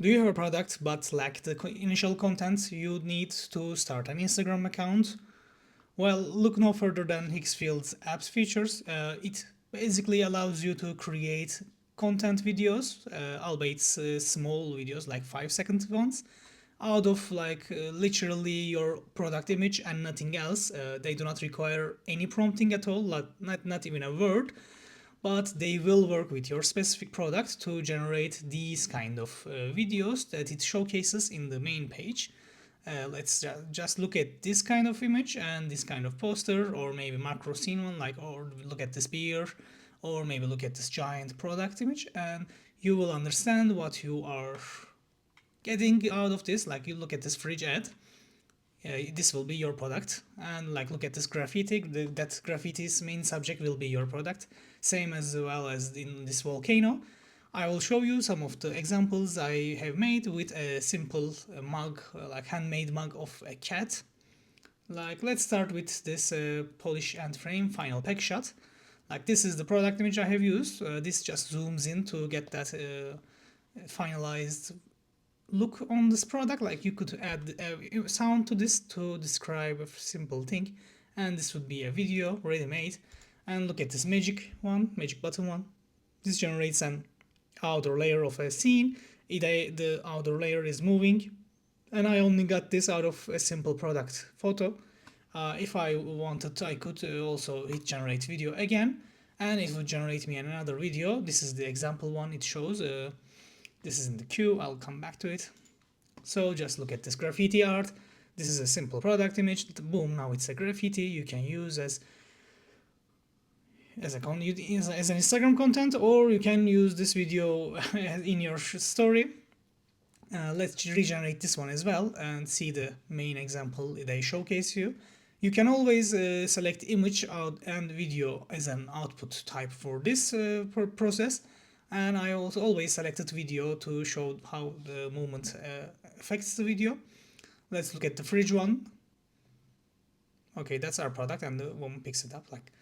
Do you have a product but lack the initial content you need to start an Instagram account? Well, look no further than Higgsfield's apps features. It basically allows you to create content videos, albeit small videos like 5 second ones, out of literally your product image and nothing else. They do not require any prompting at all, like not even a word, but they will work with your specific product to generate these kind of videos that it showcases in the main page. Let's just look at this kind of image and this kind of poster, or maybe macro scene one, like, or look at this beer, or maybe look at this giant product image, and you will understand what you are getting out of this. Like, you look at this fridge ad, this will be your product, and like, look at this graffiti, that graffiti's main subject will be your product, same as well as in this volcano. I will show you some of the examples I have made with a simple mug, like handmade mug of a cat. Like, let's start with this polish and frame final pack shot. Like, this is the product image I have used. This just zooms in to get that finalized look on this product. Like, you could add a sound to this to describe a simple thing, and this would be a video ready made. And look at this magic button one. This generates an outer layer of a scene. The outer layer is moving, and I only got this out of a simple product photo. If I wanted, I could also hit generate video again, and it would generate me another video. This is the example one it shows. This is in the queue, I'll come back to it. So just look at this graffiti art. This is a simple product image. Boom, now it's a graffiti you can use as an Instagram content, or you can use this video in your story. Let's regenerate this one as well and see the main example they showcase you. You can always select image out and video as an output type for this process, and I also always selected video to show how the movement affects the video. Let's look at the fridge one. Okay, that's our product, and the woman picks it up. Like,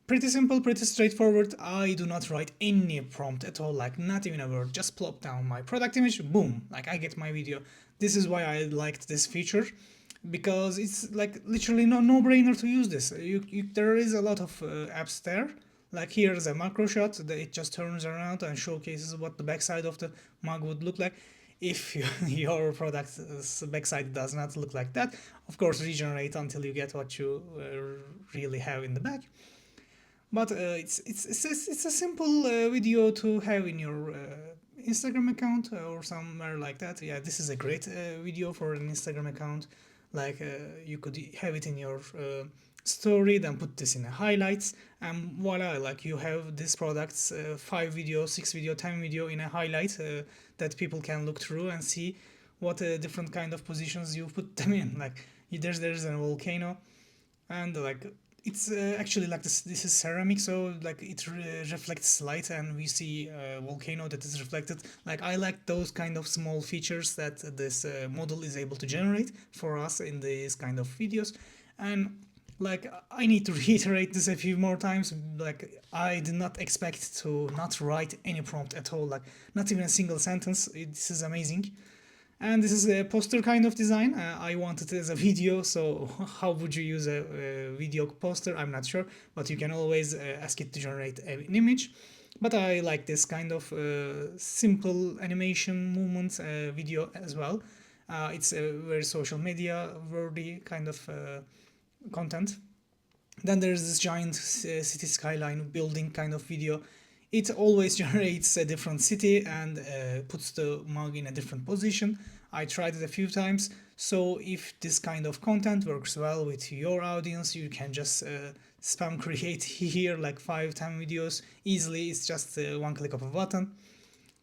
pretty simple, pretty straightforward. I do not write any prompt at all, like not even a word. Just plop down my product image, boom, like I get my video. This is why I liked this feature, because it's like literally no-brainer to use this. There is a lot of apps there. Like, here's a macro shot that it just turns around and showcases what the backside of the mug would look like. If your product's backside does not look like that, of course regenerate until you get what you really have in the back. But it's a simple video to have in your Instagram account or somewhere like that. Yeah, this is a great video for an Instagram account. Like, you could have it in your story, then put this in the highlights, and voila, like you have this product's 5 video, 6 video, 10 video in a highlight that people can look through and see what different kind of positions you put them in. Like, there's a volcano, and like, it's actually like this is ceramic, so like it reflects light, and we see a volcano that is reflected. Like, I like those kind of small features that this model is able to generate for us in these kind of videos. And like, I need to reiterate this a few more times. Like, I did not expect to not write any prompt at all, like not even a single sentence. This is amazing. And this is a poster kind of design. I wanted it as a video, so how would you use a video poster? I'm not sure, but you can always ask it to generate an image. But I like this kind of simple animation movement video as well. It's a very social media worthy kind of content. Then there's this giant city skyline building kind of video. It always generates a different city and puts the mug in a different position. I tried it a few times, so if this kind of content works well with your audience, you can just spam create here like 5-10 videos easily. It's just one click of a button.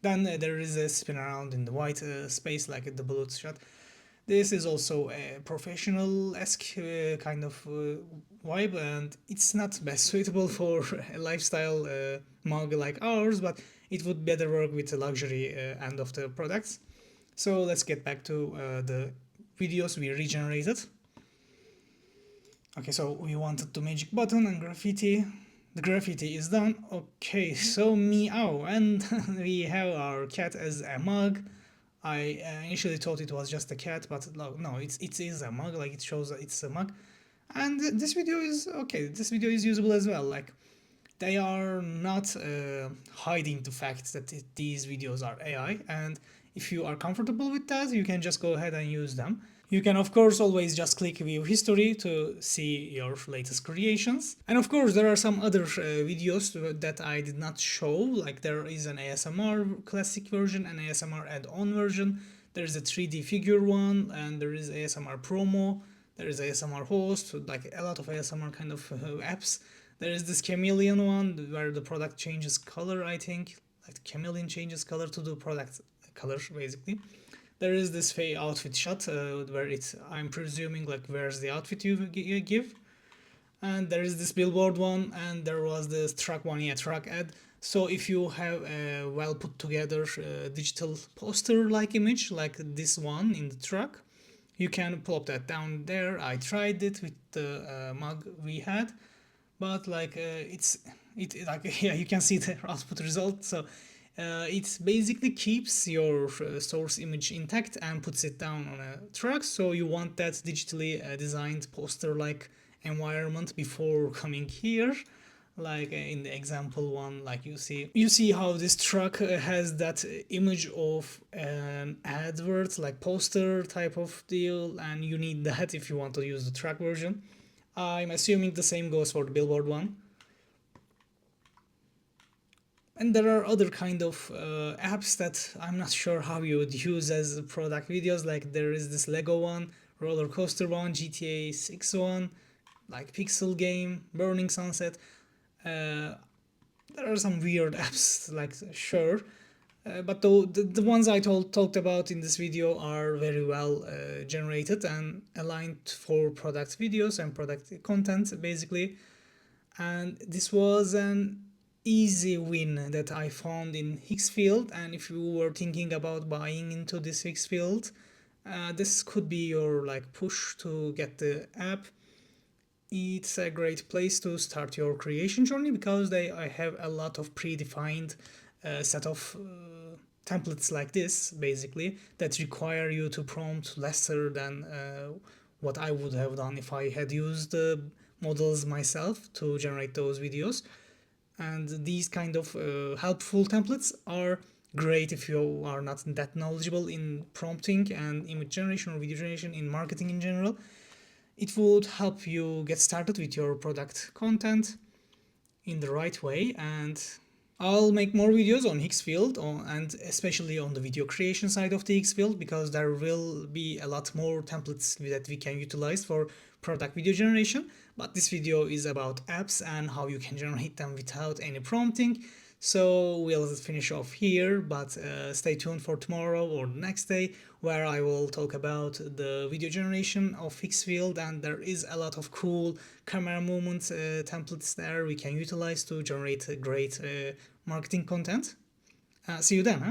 Then there is a spin around in the white space, like the bullet shot. This is also a professional-esque kind of vibe, and it's not best suitable for a lifestyle mug like ours, but it would better work with the luxury end of the products. So let's get back to the videos we regenerated. Okay, so we wanted the magic button and graffiti. The graffiti is done. Okay, so meow, and we have our cat as a mug. I initially thought it was just a cat, but no, it is a mug. Like it shows that it's a mug, and this video is okay. This video is usable as well. Like they are not hiding the fact that these videos are AI, and if you are comfortable with that, you can just go ahead and use them. You can of course always just click view history to see your latest creations. And of course there are some other videos that I did not show, like there is an ASMR classic version and ASMR add-on version. There is a 3D figure one and there is ASMR promo. There is ASMR host, like a lot of ASMR kind of apps. There is this chameleon one where the product changes color, I think. Like the chameleon changes color to the product color, basically. There is this outfit shot where it's, I'm presuming, like where's the outfit you give. And there is this billboard one, and there was this truck one, yeah, truck ad. So if you have a well put together digital poster like image, like this one in the truck, you can plop that down there. I tried it with the mug we had, but like it like yeah, you can see the output result. So it basically keeps your source image intact and puts it down on a truck. So you want that digitally designed poster like environment before coming here, like in the example one. Like you see how this truck has that image of an advert, like poster type of deal, and you need that if you want to use the truck version. I'm assuming the same goes for the billboard one. And there are other kind of apps that I'm not sure how you would use as product videos. Like there is this Lego one, roller coaster one, GTA 6 one, like Pixel Game, Burning Sunset. There are some weird apps, like sure, but the ones I talked about in this video are very well generated and aligned for product videos and product content, basically. And this was an easy win that I found in Higgsfield. And if you were thinking about buying into this Higgsfield, this could be your like push to get the app. It's a great place to start your creation journey because they have a lot of predefined set of templates like this, basically, that require you to prompt lesser than what I would have done if I had used the models myself to generate those videos. And these kind of helpful templates are great if you are not that knowledgeable in prompting and image generation or video generation in marketing in general. It would help you get started with your product content in the right way. And I'll make more videos on Higgsfield and especially on the video creation side of the Higgsfield, because there will be a lot more templates that we can utilize for product video generation. But this video is about apps and how you can generate them without any prompting. So we'll finish off here, but stay tuned for tomorrow or the next day, where I will talk about the video generation of Higgsfield, and there is a lot of cool camera movement templates there we can utilize to generate great marketing content. See you then, huh?